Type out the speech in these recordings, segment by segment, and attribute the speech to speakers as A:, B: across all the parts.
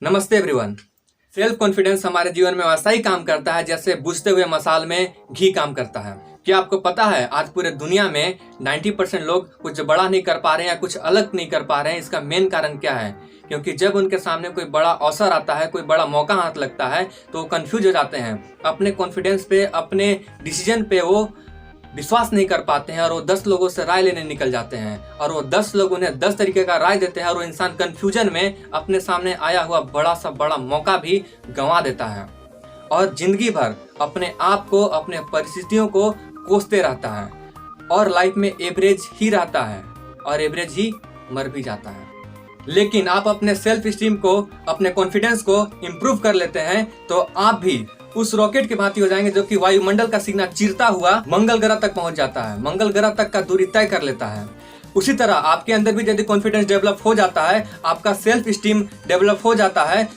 A: नमस्ते everyone. Self confidence हमारे जीवन में वैसा ही काम करता है जैसे बुझते हुए मसाल में घी काम करता है। क्या आपको पता है आज पूरे दुनिया में 90% लोग कुछ बड़ा नहीं कर पा रहे हैं या कुछ अलग नहीं कर पा रहे हैं। इसका मेन कारण क्या है? क्योंकि जब उनके सामने कोई बड़ा अवसर आता है, कोई बड़ा मौका हाथ लगता है तो वो कंफ्यूज हो जाते हैं। अपने कॉन्फिडेंस पे, अपने डिसीजन पे वो विश्वास नहीं कर पाते हैं और वो 10 लोगों से राय लेने निकल जाते हैं और वो 10 लोग उन्हें 10 तरीके का राय देते हैं और वो इंसान कंफ्यूजन में अपने सामने आया हुआ बड़ा मौका भी गंवा देता है और जिंदगी भर अपने आप को, अपने परिस्थितियों को कोसते रहता है और लाइफ में एवरेज ही रहता है और एवरेज ही मर भी जाता है। लेकिन आप अपने सेल्फ स्टीम को, अपने कॉन्फिडेंस को इम्प्रूव कर लेते हैं तो आप भी उस रॉकेट की भांति हो जाएंगे जो कि वायुमंडल का सीना चीरता हुआ मंगल ग्रह तक पहुंच जाता है, मंगल ग्रह तक का दूरी तय कर लेता है। उसी तरह आपके अंदर भी यदि कॉन्फिडेंस डेवलप हो जाता है, आपका सेल्फ स्टीम डेवलप हो जाता है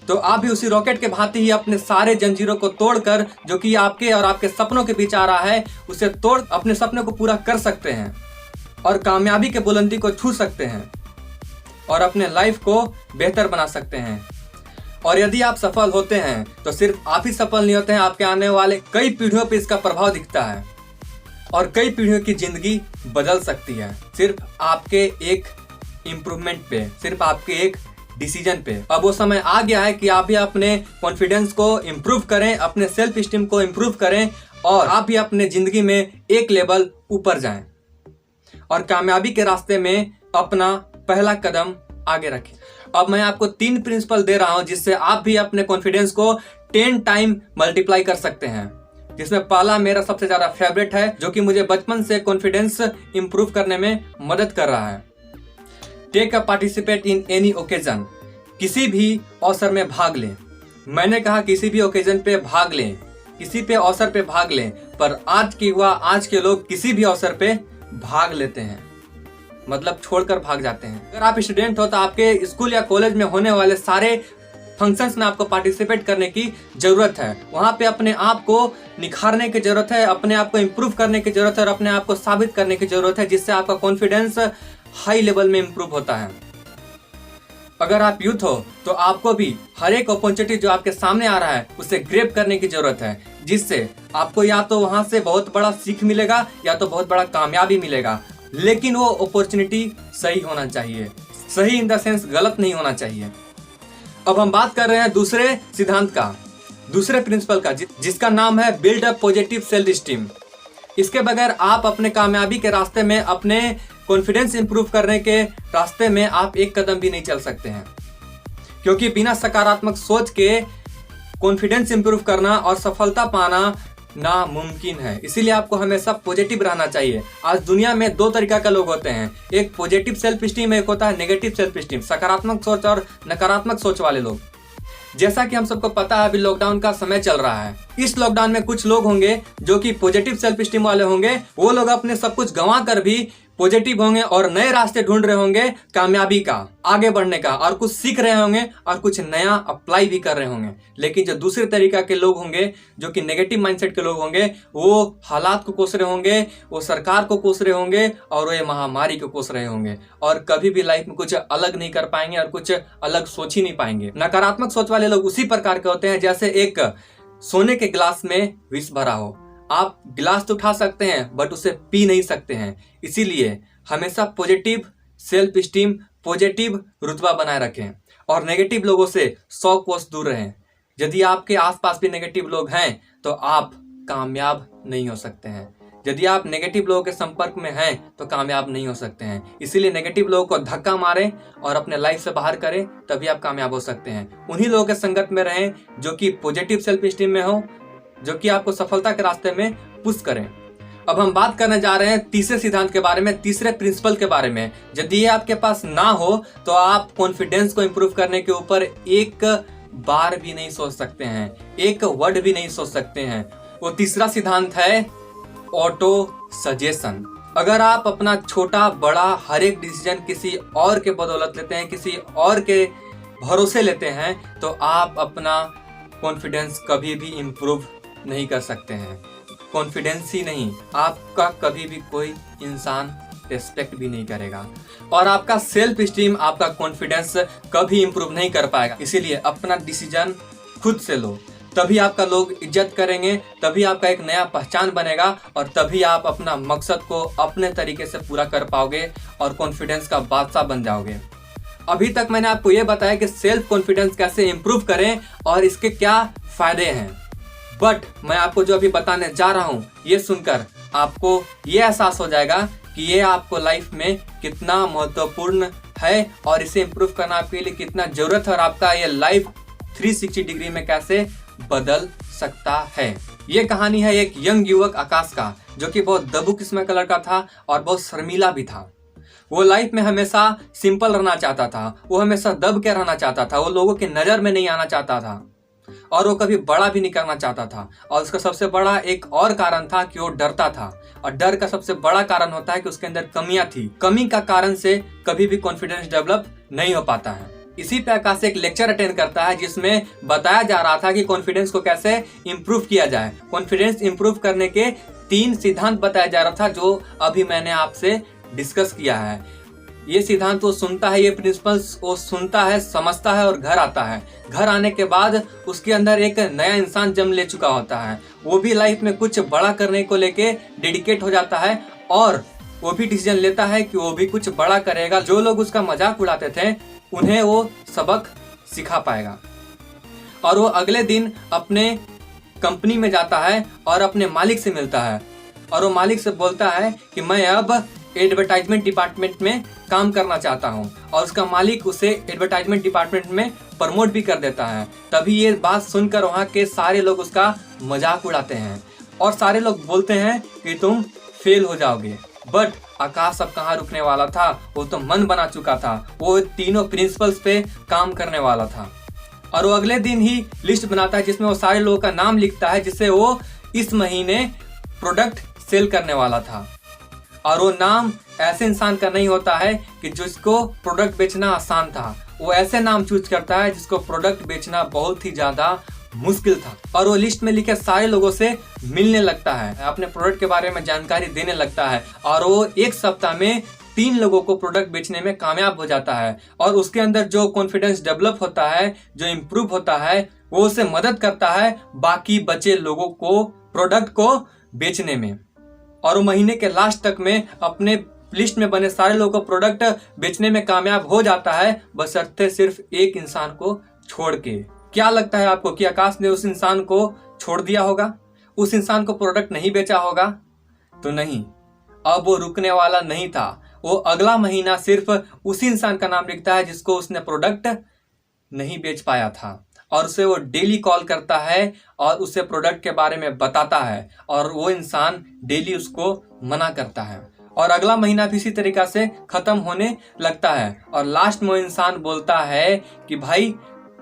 A: तो आप भी उसी रॉकेट के भांति ही अपने सारे जंजीरों को तोड़कर, जो कि आपके और आपके सपनों के बीच आ रहा है, उसे तोड़ अपने सपने को पूरा कर सकते हैं और कामयाबी के बुलंदी को छू सकते हैं और अपने लाइफ को बेहतर बना सकते हैं। और यदि आप सफल होते हैं तो सिर्फ आप ही सफल नहीं होते हैं, आपके आने वाले कई पीढ़ियों पे इसका प्रभाव दिखता है और कई पीढ़ियों की जिंदगी बदल सकती है सिर्फ आपके एक इम्प्रूवमेंट पे, सिर्फ आपके एक डिसीजन पे। अब वो समय आ गया है कि आप भी अपने कॉन्फिडेंस को इम्प्रूव करें, अपने सेल्फ स्टीम को इम्प्रूव करें और आप भी अपने जिंदगी में एक लेवल ऊपर जाएं और कामयाबी के रास्ते में अपना पहला कदम आगे रखें। अब मैं आपको 3 प्रिंसिपल दे रहा हूं जिससे आप भी अपने कॉन्फिडेंस को 10 टाइम मल्टीप्लाई कर सकते हैं। जिसमें पहला मेरा सबसे ज्यादा फेवरेट है, जो कि मुझे बचपन से कॉन्फिडेंस इंप्रूव करने में मदद कर रहा है। Take a participate in any occasion. किसी भी अवसर में भाग लें। मैंने कहा किसी भी ओकेजन पे भाग लें, किसी पे अवसर पे भाग लें, पर आज की युवा, आज के लोग किसी भी अवसर पे भाग लेते हैं, मतलब छोड़कर भाग जाते हैं। अगर आप स्टूडेंट हो तो आपके स्कूल या कॉलेज में होने वाले सारे फंक्शंस में आपको पार्टिसिपेट करने की जरूरत है। वहां पे अपने आप को निखारने की जरूरत है, अपने आप को इम्प्रूव करने की जरूरत है और अपने आप को साबित करने की जरूरत है, जिससे आपका कॉन्फिडेंस हाई लेवल में इम्प्रूव होता है। अगर आप यूथ हो तो आपको भी हर एक अपॉर्चुनिटी जो आपके सामने आ रहा है उसे ग्रैब करने की जरूरत है, जिससे आपको या तो वहां से बहुत बड़ा सीख मिलेगा या तो बहुत बड़ा कामयाबी मिलेगा। लेकिन वो अपॉर्चुनिटी सही होना चाहिए, सही इन द सेंस गलत नहीं होना चाहिए। अब हम बात कर रहे हैं दूसरे सिद्धांत का, दूसरे प्रिंसिपल का, जिसका नाम है build up positive self esteem. इसके बगैर आप अपने कामयाबी के रास्ते में, अपने कॉन्फिडेंस इंप्रूव करने के रास्ते में आप एक कदम भी नहीं चल सकते हैं, क्योंकि बिना सकारात्मक सोच के कॉन्फिडेंस इंप्रूव करना और सफलता पाना नामुमकिन है। इसीलिए आपको हमेशा पॉजिटिव रहना चाहिए। आज दुनिया में 2 तरीका के लोग होते हैं, एक पॉजिटिव सेल्फ स्टीम, एक होता है नेगेटिव सेल्फ स्टीम, सकारात्मक सोच और नकारात्मक सोच वाले लोग। जैसा कि हम सबको पता है अभी लॉकडाउन का समय चल रहा है। इस लॉकडाउन में कुछ लोग होंगे जो कि पॉजिटिव सेल्फ स्टीम वाले होंगे, वो लोग अपने सब कुछ गंवा कर भी पॉजिटिव होंगे और नए रास्ते ढूंढ रहे होंगे कामयाबी का, आगे बढ़ने का, और कुछ सीख रहे होंगे और कुछ नया अप्लाई भी कर रहे होंगे। लेकिन जो दूसरे तरीका के लोग होंगे, जो कि नेगेटिव माइंडसेट के लोग होंगे, वो हालात को कोस रहे होंगे, वो सरकार को कोस रहे होंगे और वो ये महामारी को कोस रहे होंगे और कभी भी लाइफ में कुछ अलग नहीं कर पाएंगे और कुछ अलग सोच ही नहीं पाएंगे। नकारात्मक सोच वाले लोग उसी प्रकार के होते हैं जैसे एक सोने के गिलास में विष भरा हो। आप गिलास तो उठा सकते हैं बट उसे पी नहीं सकते हैं। इसीलिए हमेशा पॉजिटिव सेल्फ स्टीम, पॉजिटिव रुतबा बनाए रखें और नेगेटिव लोगों से 100 कोस दूर रहें। यदि आपके आसपास भी नेगेटिव लोग हैं तो आप कामयाब नहीं हो सकते हैं। यदि आप नेगेटिव लोगों के संपर्क में हैं तो कामयाब नहीं हो सकते हैं। इसीलिए नेगेटिव लोगों को धक्का मारें और अपने लाइफ से बाहर करें, तभी आप कामयाब हो सकते हैं। उन्हीं लोगों के संगत में रहें जो कि पॉजिटिव सेल्फ स्टीम में हो, जो कि आपको सफलता के रास्ते में पुश करें। अब हम बात करने जा रहे हैं तीसरे सिद्धांत के बारे में, तीसरे प्रिंसिपल के बारे में। यदि ये आपके पास ना हो तो आप कॉन्फिडेंस को इंप्रूव करने के ऊपर एक बार भी नहीं सोच सकते हैं, एक वर्ड भी नहीं सोच सकते हैं। वो तीसरा सिद्धांत है ऑटो सजेशन। अगर आप अपना छोटा बड़ा हर एक डिसीजन किसी और के बदौलत लेते हैं, किसी और के भरोसे लेते हैं, तो आप अपना कॉन्फिडेंस कभी भी इंप्रूव नहीं कर सकते हैं। कॉन्फिडेंस ही नहीं, आपका कभी भी कोई इंसान रिस्पेक्ट भी नहीं करेगा और आपका सेल्फ स्टीम, आपका कॉन्फिडेंस कभी इंप्रूव नहीं कर पाएगा। इसीलिए अपना डिसीजन खुद से लो, तभी आपका लोग इज्जत करेंगे, तभी आपका एक नया पहचान बनेगा और तभी आप अपना मकसद को अपने तरीके से पूरा कर पाओगे और कॉन्फिडेंस का बादशाह बन जाओगे। अभी तक मैंने आपको ये बताया कि सेल्फ कॉन्फिडेंस कैसे इंप्रूव करें और इसके क्या फायदे हैं, बट मैं आपको जो अभी बताने जा रहा हूँ ये सुनकर आपको ये एहसास हो जाएगा कि ये आपको लाइफ में कितना महत्वपूर्ण है और इसे इंप्रूव करना आपके लिए कितना जरूरत है और आपका ये लाइफ 360 डिग्री में कैसे बदल सकता है। ये कहानी है एक यंग युवक आकाश का, जो कि बहुत दबू किस्म का लड़का था और बहुत शर्मीला भी था। वो लाइफ में हमेशा सिंपल रहना चाहता था, वो हमेशा दब के रहना चाहता था, वो लोगों की नज़र में नहीं आना चाहता था और वो कभी बड़ा भी नहीं करना चाहता था। और उसका सबसे बड़ा एक और कारण था कि वो डरता था और डर का सबसे बड़ा कारण होता है कि उसके अंदर कमियां थी। कमी का कारण से कभी भी कॉन्फिडेंस डेवलप नहीं हो पाता है। इसी पे आकाश एक लेक्चर अटेंड करता है जिसमें बताया जा रहा था कि कॉन्फिडेंस को कैसे इंप्रूव किया जाए। कॉन्फिडेंस इंप्रूव करने के 3 सिद्धांत बताया जा रहा था जो अभी मैंने आपसे डिस्कस किया है। ये सिद्धांत वो सुनता है, ये प्रिंसिपल्स वो सुनता है, समझता है और घर आता है। घर आने के बाद उसके अंदर एक नया इंसान जन्म ले चुका होता है। वो भी लाइफ में कुछ बड़ा करने को लेके डेडिकेट हो जाता है और वो भी डिसीजन लेता है कि वो भी कुछ बड़ा करेगा। जो लोग उसका मजाक उड़ाते थे उन्हें वो सबक सिखा पाएगा। और वो अगले दिन अपने कंपनी में जाता है और अपने मालिक से मिलता है और वो मालिक से बोलता है कि मैं अब एडवर्टाइजमेंट डिपार्टमेंट में काम करना चाहता हूँ और उसका मालिक उसे एडवर्टाइजमेंट डिपार्टमेंट में प्रमोट भी कर देता है। तभी ये बात सुनकर वहाँ के सारे लोग उसका मजाक उड़ाते हैं और सारे लोग बोलते हैं कि तुम फेल हो जाओगे। बट आकाश अब कहाँ रुकने वाला था, वो तो मन बना चुका था, वो तीनों प्रिंसिपल्स पे काम करने वाला था। और वो अगले दिन ही लिस्ट बनाता है जिसमें वो सारे लोगों का नाम लिखता है जिससे वो इस महीने प्रोडक्ट सेल करने वाला था। और वो नाम ऐसे इंसान का नहीं होता है कि जिसको प्रोडक्ट बेचना आसान था, वो ऐसे नाम चूज करता है जिसको प्रोडक्ट बेचना बहुत ही ज्यादा मुश्किल था। और वो लिस्ट में लिखे सारे लोगों से मिलने लगता है, अपने प्रोडक्ट के बारे में जानकारी देने लगता है और वो एक सप्ताह में 3 लोगों को प्रोडक्ट बेचने में कामयाब हो जाता है। और उसके अंदर जो कॉन्फिडेंस डेवलप होता है, जो इम्प्रूव होता है, वो उसे मदद करता है बाकी बचे लोगों को प्रोडक्ट को बेचने में। और वो महीने के लास्ट तक में अपने लिस्ट में बने सारे लोगों को प्रोडक्ट बेचने में कामयाब हो जाता है, बशर्ते सिर्फ एक इंसान को छोड़ के। क्या लगता है आपको कि आकाश ने उस इंसान को छोड़ दिया होगा, उस इंसान को प्रोडक्ट नहीं बेचा होगा? तो नहीं, अब वो रुकने वाला नहीं था। वो अगला महीना सिर्फ उसी इंसान का नाम लिखता है जिसको उसने प्रोडक्ट नहीं बेच पाया था और उसे वो डेली कॉल करता है और उसे प्रोडक्ट के बारे में बताता है और वो इंसान डेली उसको मना करता है और अगला महीना भी इसी तरीका से खत्म होने लगता है। और लास्ट में वो इंसान बोलता है कि भाई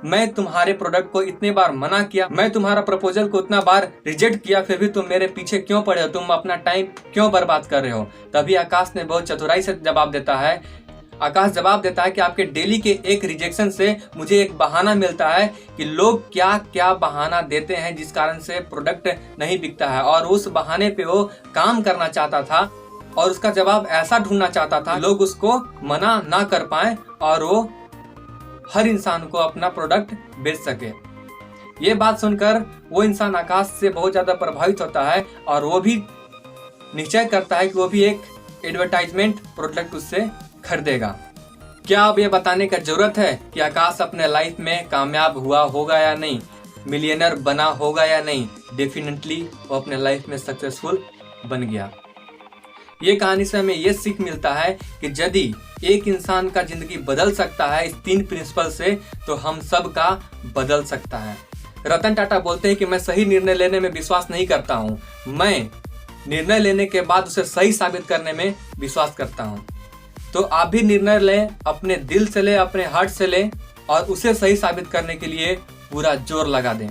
A: मैं तुम्हारे प्रोडक्ट को इतने बार मना किया, मैं तुम्हारा प्रपोजल को उतना बार रिजेक्ट किया, फिर भी तुम मेरे पीछे क्यों पड़े हो, तुम अपना टाइम क्यों बर्बाद कर रहे हो? तभी आकाश ने बहुत चतुराई से जवाब देता है। आकाश जवाब देता है कि आपके डेली के एक रिजेक्शन से मुझे एक बहाना मिलता है कि लोग क्या क्या बहाना देते हैं जिस कारण से प्रोडक्ट नहीं बिकता है। और उस बहाने पे वो काम करना चाहता था और उसका जवाब ऐसा ढूंढना चाहता था लोग उसको मना ना कर पाए और वो हर इंसान को अपना प्रोडक्ट बेच सके। ये बात सुनकर वो इंसान आकाश से बहुत ज्यादा प्रभावित होता है और वो भी निश्चय करता है कि वो भी एक एडवर्टाइजमेंट प्रोडक्ट उससे खरीदेगा। क्या अब ये बताने का जरूरत है कि आकाश अपने लाइफ में कामयाब हुआ होगा या नहीं, मिलियनर बना होगा या नहीं? डेफिनेटली वो अपने लाइफ में सक्सेसफुल बन गया। ये कहानी से हमें ये सीख मिलता है कि यदि एक इंसान का जिंदगी बदल सकता है इस 3 प्रिंसिपल से, तो हम सब का बदल सकता है। रतन टाटा बोलते हैं कि मैं सही निर्णय लेने में विश्वास नहीं करता हूँ, मैं निर्णय लेने के बाद उसे सही साबित करने में विश्वास करता हूँ। तो आप भी निर्णय लें, अपने दिल से लें, अपने हार्ट से लें और उसे सही साबित करने के लिए पूरा जोर लगा दें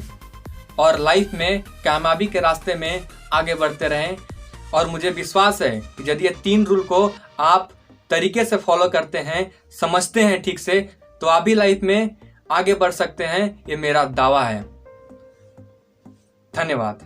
A: और लाइफ में कामयाबी के रास्ते में आगे बढ़ते रहें। और मुझे विश्वास है कि यदि ये 3 रूल को आप तरीके से फॉलो करते हैं, समझते हैं ठीक से, तो आप भी लाइफ में आगे बढ़ सकते हैं। ये मेरा दावा है। धन्यवाद।